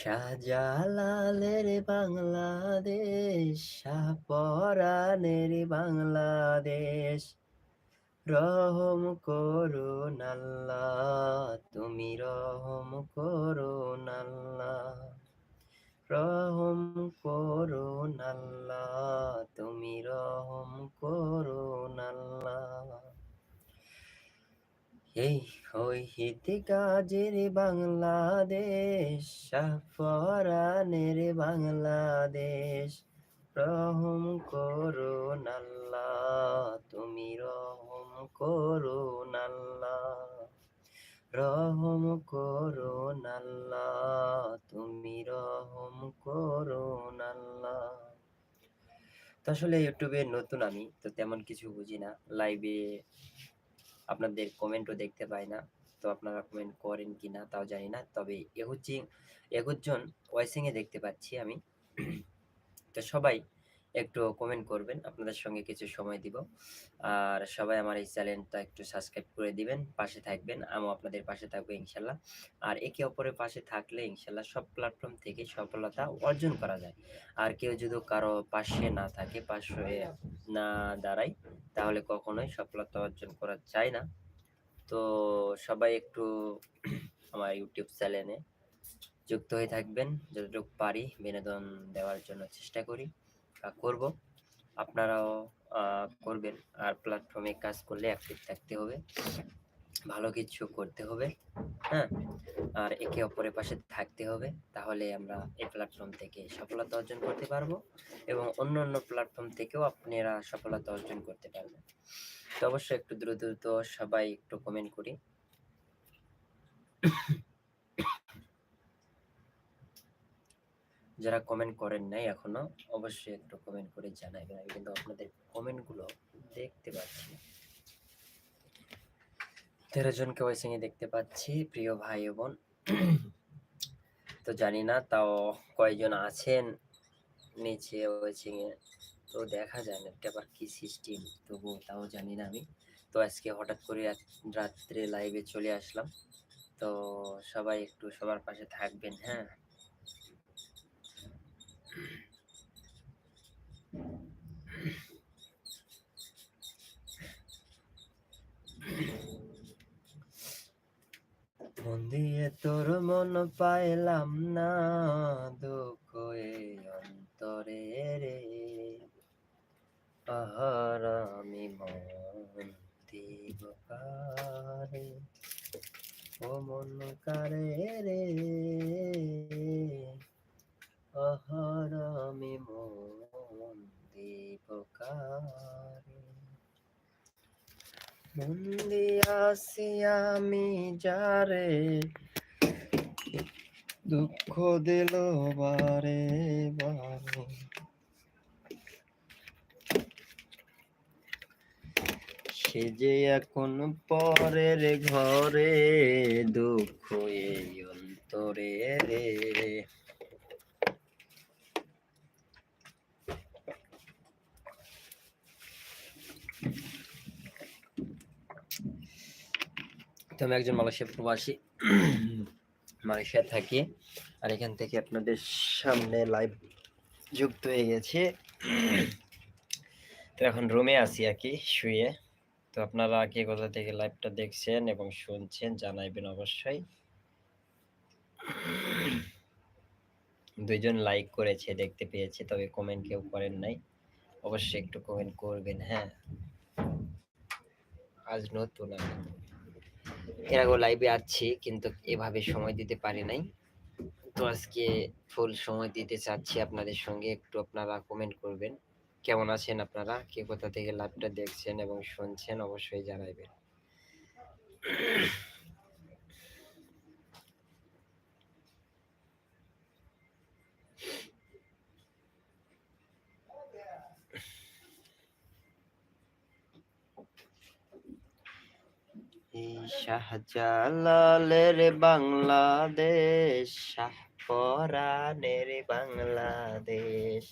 শাহজালালের বাংলাদেশ, শাহপরাণের বাংলাদেশ, রহম করুন আল্লাহ, তুমি রহম করুন আল্লাহ, রহম করুন আল্লাহ, তুমি রহম করুন আল্লাহ। এই শহীদ গাজীর বাংলাদেশ, শাহপরাণের বাংলাদেশ, রহম করুন আল্লাহ, তুমি রহম করুন আল্লাহ, রহম করুন আল্লাহ, তুমি রহম করুন আল্লাহ। তো আসলে ইউটিউবে নতুন আমি, তো তেমন কিছু বুঝি না, লাইভে আপনাদের কমেন্টও দেখতে পাই না, তো আপনারা কমেন্ট করেন কিনা তাও জানি না, তবে একজন ভয়েসিং এ দেখতে পাচ্ছি আমি। তো সবাই একটু কমেন্ট করবেন, আপনাদের সঙ্গে কিছু সময় দিব, আর সবাই আমার এই চ্যানেলটা একটু সাবস্ক্রাইব করে দিবেন, পাশে থাকবেন, আমিও আপনাদের পাশে থাকবো ইনশাল্লাহ। আর একে অপরের পাশে থাকলে ইনশাল্লাহ সব প্ল্যাটফর্ম থেকে সফলতা অর্জন করা যায়। আর কেউ যদি কারো পাশে না থাকে, পাশে না দাঁড়ায়, তাহলে কখনোই সফলতা অর্জন করা যায় না। তো সবাই একটু আমার ইউটিউব চ্যানেলে যুক্ত হয়ে থাকবেন, যতটুকু পারি বিনোদন দেওয়ার জন্য চেষ্টা করি বা করব, আপনারাও করবেন। আর প্ল্যাটফর্মে কাজ করলে অ্যাক্টিভ থাকতে হবে, ভালো কিছু করতে হবে, হ্যাঁ, আর একে অপরের পাশে থাকতে হবে, তাহলে আমরা এই প্ল্যাটফর্ম থেকে সফলতা অর্জন করতে পারবো এবং অন্য অন্য প্ল্যাটফর্ম থেকেও আপনারা সফলতা অর্জন করতে পারবেন। তো অবশ্যই একটু দ্রুত সবাই একটু কমেন্ট করি। যারা কমেন্ট করেন নাই এখনো, অবশ্যই একটু কমেন্ট করে জানাবেন, আমি কিন্তু আপনাদের কমেন্ট গুলো দেখতে পাচ্ছি। 13 জনকে ওয়াইসিং এ দেখতে পাচ্ছি, প্রিয় ভাই ও বোন। তো জানি না তাও কয়জন আছেন নিচে ওয়াইসিং এ, তো দেখা যায় না আবার কি সিস্টেম, তবু তাও জানি না আমি। তো আজকে হঠাৎ করে রাত্রে লাইভে চলে আসলাম, তো সবাই একটু সবার পাশে থাকবেন, হ্যাঁ। মন দিয়ে তোর মন পাইলাম না, দুঃখ এই অন্তরে রে, আহার আমি মন দিব কারে, ও মন কারে রে, আহার আমি মন দিব কারে, মন দিয়াছি আমি যারে, দুঃখ দিল বারে বারে, সে যে এখন পরের ঘরে, দুঃখ এই অন্তরে রে। তো আমি একজন মালয়েশিয়া প্রবাসী, মালয়েশিয়া থাকি, আর এখান থেকে আপনাদের সামনে লাইভ যুক্ত হয়ে গেছে। তো এখন রুমে আছি আর কি, শুয়ে। তো আপনারা কে কোথা থেকে লাইভটা দেখছেন এবং শুনছেন জানাইবেন অবশ্যই। 2 জন লাইক করেছে দেখতে পেয়েছি, তবে কমেন্ট কেউ করেন নাই, অবশ্যই একটু কমেন্ট করবেন, হ্যাঁ। আজ নতুন আমি, এর আগে লাইভে আছি কিন্তু এভাবে সময় দিতে পারি নাই, তো আজকে ফুল সময় দিতে চাচ্ছি আপনাদের সঙ্গে। একটু আপনারা কমেন্ট করবেন, কেমন আছেন আপনারা, কে কোথা থেকে লাইভটা দেখছেন এবং শুনছেন অবশ্যই জানাইবেন। এই শাহজালালের বাংলাদেশ, শাহপরাণের বাংলাদেশ,